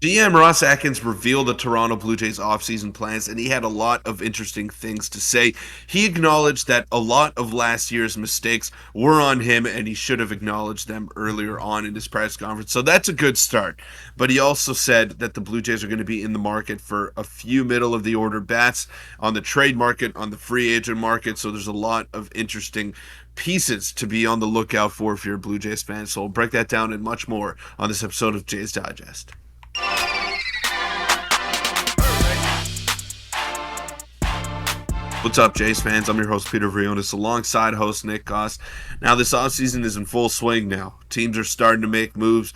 GM Ross Atkins revealed the Toronto Blue Jays offseason plans, and he had a lot of interesting things to say. He acknowledged that a lot of last year's mistakes were on him, and he should have acknowledged them earlier on in his press conference. So that's a good start. But he also said that the Blue Jays are going to be in the market for a few middle of the order bats on the trade market, on the free agent market. So there's a lot of interesting pieces to be on the lookout for if you're a Blue Jays fan. So we'll break that down and much more on this episode of Jays Digest. What's up, Jays fans? I'm your host, Peter Vryonis, alongside host Nick Gosse. Now, this offseason is in full swing now. Teams are starting to make moves.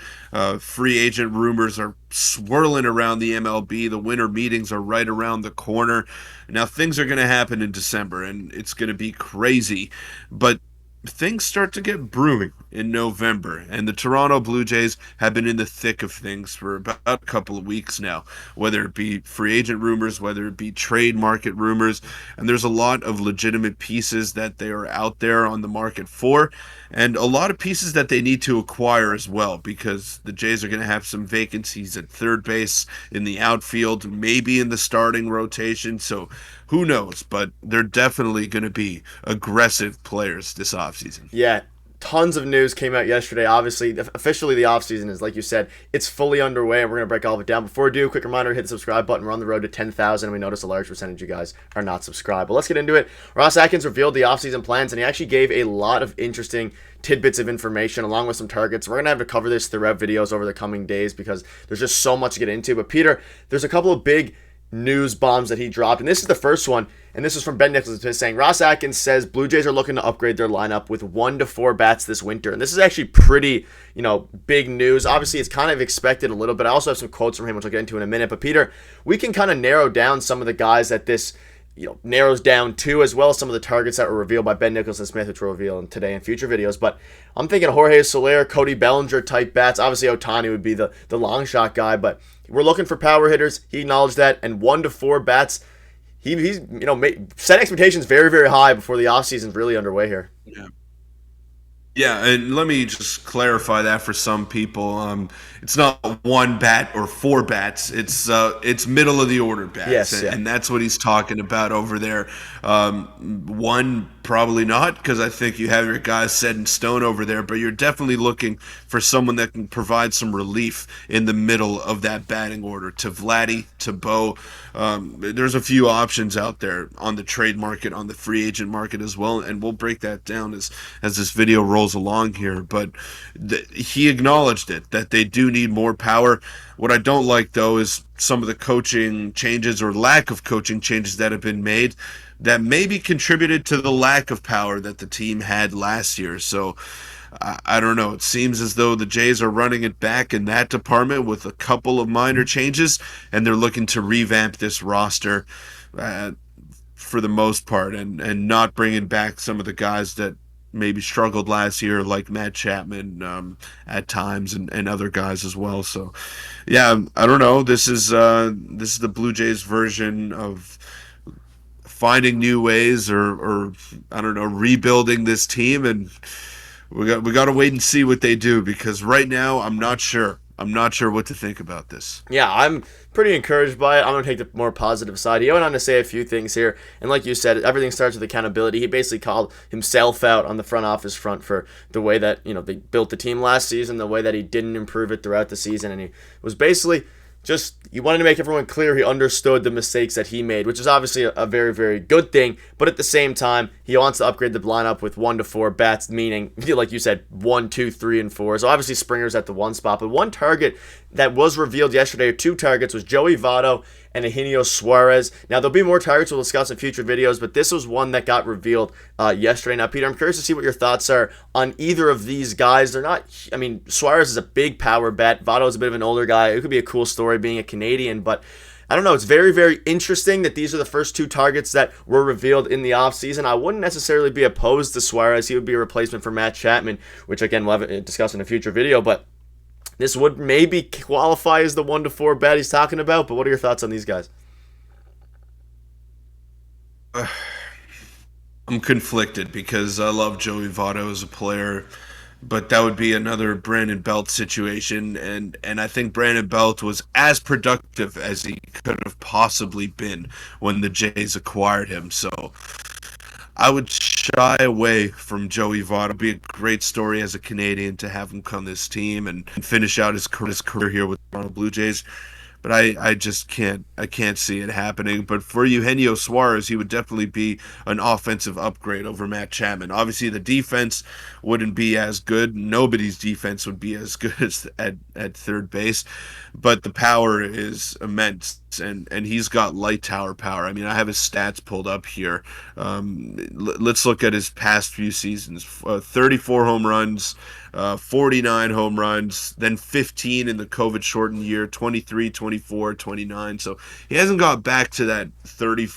Free agent rumors are swirling around the MLB. The winter meetings are right around the corner. Now, things are going to happen in December, and it's going to be crazy. But things start to get brewing in November, and the Toronto Blue Jays have been in the thick of things for about a couple of weeks now, whether it be free agent rumors, whether it be trade market rumors, and there's a lot of legitimate pieces that they are out there on the market for, and a lot of pieces that they need to acquire as well, because the Jays are going to have some vacancies at third base, in the outfield, maybe in the starting rotation, so who knows, but they're definitely going to be aggressive players this offseason. Yeah, tons of news came out yesterday. Obviously, officially the offseason is, like you said, it's fully underway, and we're going to break all of it down. Before we do, quick reminder, hit the subscribe button. We're on the road to 10,000, and we notice a large percentage of you guys are not subscribed. But let's get into it. Ross Atkins revealed the offseason plans, and he actually gave a lot of interesting tidbits of information along with some targets. We're going to have to cover this throughout videos over the coming days because there's just so much to get into. But Peter, there's a couple of big news bombs that he dropped, and this is the first one, and this is from Ben Nichols saying Ross Atkins says Blue Jays are looking to upgrade their lineup with 1 to 4 bats this winter, and this is actually pretty big news. Obviously it's kind of expected a little bit. I also have some quotes from him which I'll get into in a minute, but Peter, we can kind of narrow down some of the guys that this narrows down to, as well as some of the targets that were revealed by Ben Nichols and Smith, which we'll reveal in today in future videos. But I'm thinking Jorge Soler, Cody Bellinger type bats. Obviously Ohtani would be the long shot guy, but we're looking for power hitters. He acknowledged that, and 1 to 4 bats. He's set expectations very, very high before the offseason's really underway here. Yeah, and let me just clarify that for some people. It's not 1 bat or 4 bats. It's middle of the order bats, Yes, and that's what he's talking about over there. 1 probably not, because I think you have your guys set in stone over there. But you're definitely looking for someone that can provide some relief in the middle of that batting order. To Vladdy, to Bo, there's a few options out there on the trade market, on the free agent market as well, and we'll break that down as this video rolls along here. But he acknowledged it, that they do need more power. What I don't like, though, is some of the coaching changes or lack of coaching changes that have been made that maybe contributed to the lack of power that the team had last year. So I don't know. It seems as though the Jays are running it back in that department with a couple of minor changes, and they're looking to revamp this roster for the most part, and not bringing back some of the guys that maybe struggled last year, like Matt Chapman at times, and other guys as well. So, yeah, I don't know. This is the Blue Jays version of finding new ways, or I don't know, rebuilding this team, and we got to wait and see what they do, because right now I'm not sure. I'm not sure what to think about this. Yeah, I'm pretty encouraged by it. I'm going to take the more positive side. He went on to say a few things here, and like you said, everything starts with accountability. He basically called himself out on the front office front for the way that they built the team last season, the way that he didn't improve it throughout the season, and he was basically he wanted to make everyone clear he understood the mistakes that he made, which is obviously a very, very good thing. But at the same time, he wants to upgrade the lineup with 1 to 4 bats, meaning, like you said, 1, 2, 3, and 4. So obviously Springer's at the 1 spot. But one target that was revealed yesterday, or 2 targets, was Joey Votto and Eugenio Suarez. Now, there'll be more targets we'll discuss in future videos, but this was one that got revealed yesterday. Now, Peter, I'm curious to see what your thoughts are on either of these guys. They're not, Suarez is a big power bet. Votto is a bit of an older guy. It could be a cool story being a Canadian, but I don't know. It's very, very interesting that these are the first 2 targets that were revealed in the offseason. I wouldn't necessarily be opposed to Suarez. He would be a replacement for Matt Chapman, which, again, we'll have discussed in a future video, but this would maybe qualify as the 1 to 4 bet he's talking about. But what are your thoughts on these guys? I'm conflicted, because I love Joey Votto as a player. but that would be another Brandon Belt situation, and I think Brandon Belt was as productive as he could have possibly been when the Jays acquired him. So I would shy away from Joey Votto. It'd be a great story as a Canadian to have him come this team and finish out his career here with the Toronto Blue Jays. But I just can't see it happening. But for Eugenio Suarez, he would definitely be an offensive upgrade over Matt Chapman. Obviously, the defense wouldn't be as good. Nobody's defense would be as good as at third base, but the power is immense, and he's got light tower power. I mean, I have his stats pulled up here. Let's look at his past few seasons: 34 home runs, 49 home runs, then 15 in the COVID shortened year, 23, 24, 29. So he hasn't got back to that 30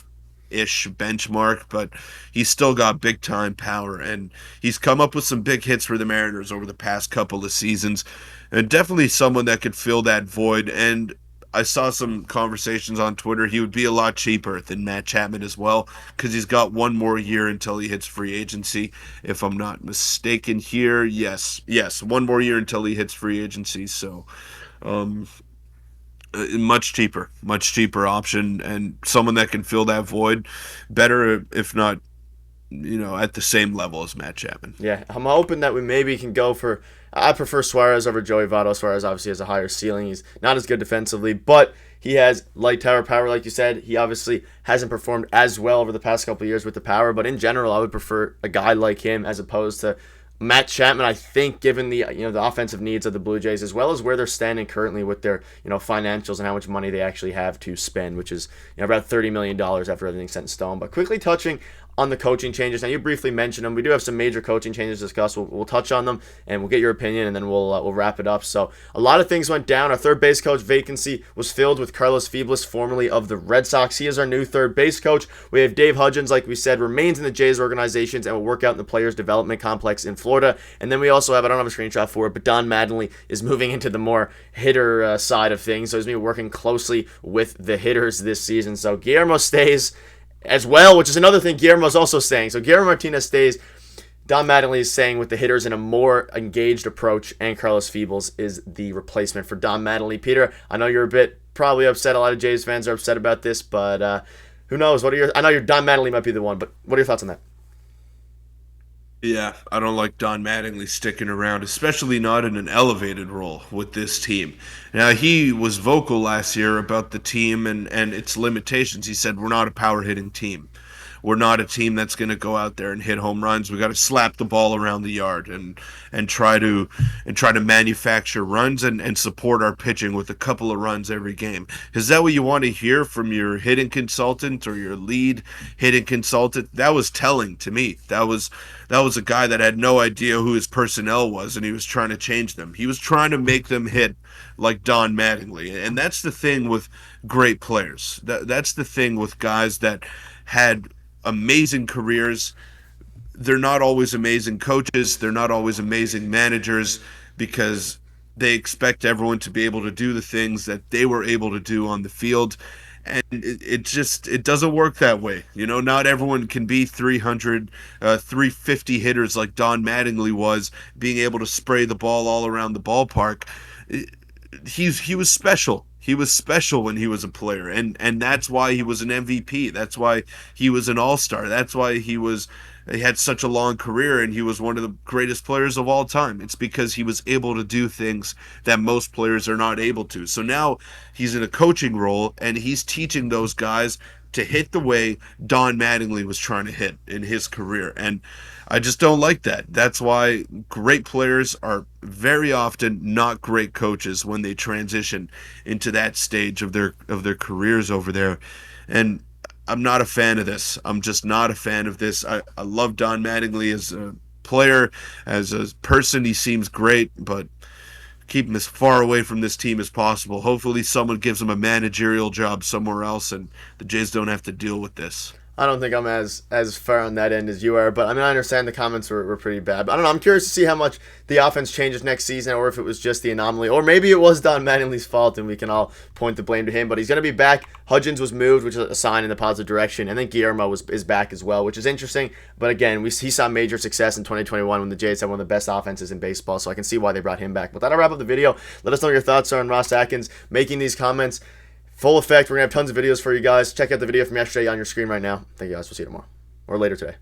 ish benchmark, but he's still got big time power, and he's come up with some big hits for the Mariners over the past couple of seasons, and definitely someone that could fill that void. And I saw some conversations on Twitter. He would be a lot cheaper than Matt Chapman as well, because he's got one more year until he hits free agency. If I'm not mistaken here, yes, one more year until he hits free agency. So, um, much cheaper option, and someone that can fill that void better, if not, at the same level as Matt Chapman. Yeah, I'm hoping that we maybe can go for. I prefer Suarez over Joey Votto. Suarez obviously has a higher ceiling. He's not as good defensively, but he has light tower power, like you said. He obviously hasn't performed as well over the past couple of years with the power, but in general, I would prefer a guy like him as opposed to Matt Chapman. I think, given the offensive needs of the Blue Jays, as well as where they're standing currently with their financials and how much money they actually have to spend, which is about $30 million after everything's set in stone. But quickly touching on the coaching changes. Now, you briefly mentioned them. We do have some major coaching changes to discuss. We'll touch on them, and we'll get your opinion, and then we'll wrap it up. So, a lot of things went down. Our third base coach vacancy was filled with Carlos Feblis, formerly of the Red Sox. He is our new third base coach. We have Dave Hudgens, like we said, remains in the Jays organizations and will work out in the Players Development Complex in Florida. And then we also have, I don't have a screenshot for it, but Don Mattingly is moving into the more hitter side of things. So he's going to be working closely with the hitters this season. So Guillermo stays as well, which is another thing. Guillermo's also staying. So Guillermo Martinez stays. Don Mattingly is staying with the hitters in a more engaged approach, and Carlos Feblis is the replacement for Don Mattingly. Peter, I know you're a bit probably upset. A lot of Jays fans are upset about this, but who knows? I know your Don Mattingly might be the one, but what are your thoughts on that? Yeah, I don't like Don Mattingly sticking around, especially not in an elevated role with this team. Now, he was vocal last year about the team and its limitations. He said, we're not a power hitting team. We're not a team that's going to go out there and hit home runs. We got to slap the ball around the yard and try to manufacture runs and support our pitching with a couple of runs every game. Is that what you want to hear from your hitting consultant or your lead hitting consultant? That was telling to me. That was a guy that had no idea who his personnel was, and he was trying to change them. He was trying to make them hit like Don Mattingly, and that's the thing with great players. That's the thing with guys that had amazing careers. They're not always amazing coaches. They're not always amazing managers because they expect everyone to be able to do the things that they were able to do on the field. And it doesn't work that way. Not everyone can be 300, 350 hitters like Don Mattingly was, being able to spray the ball all around the ballpark. He was special. He was special when he was a player, and that's why he was an MVP. That's why he was an all-star. That's why he had such a long career, and he was one of the greatest players of all time. It's because he was able to do things that most players are not able to. So now he's in a coaching role, and he's teaching those guys to hit the way Don Mattingly was trying to hit in his career. And I just don't like that. That's why great players are very often not great coaches when they transition into that stage of their careers over there. And I'm not a fan of this. I'm just not a fan of this. I love Don Mattingly as a player, as a person. He seems great, but keep him as far away from this team as possible. Hopefully someone gives him a managerial job somewhere else and the Jays don't have to deal with this. I don't think I'm as far on that end as you are, but I mean I understand the comments were pretty bad. But I don't know. I'm curious to see how much the offense changes next season, or if it was just the anomaly, or maybe it was Don Mattingly's fault, and we can all point the blame to him. But he's going to be back. Hudgens was moved, which is a sign in the positive direction, and then Guillermo is back as well, which is interesting. But again, he saw major success in 2021 when the Jays had one of the best offenses in baseball, so I can see why they brought him back. But that'll wrap up the video. Let us know what your thoughts are on Ross Atkins making these comments. Full effect. We're going to have tons of videos for you guys. Check out the video from yesterday on your screen right now. Thank you guys. We'll see you tomorrow or later today.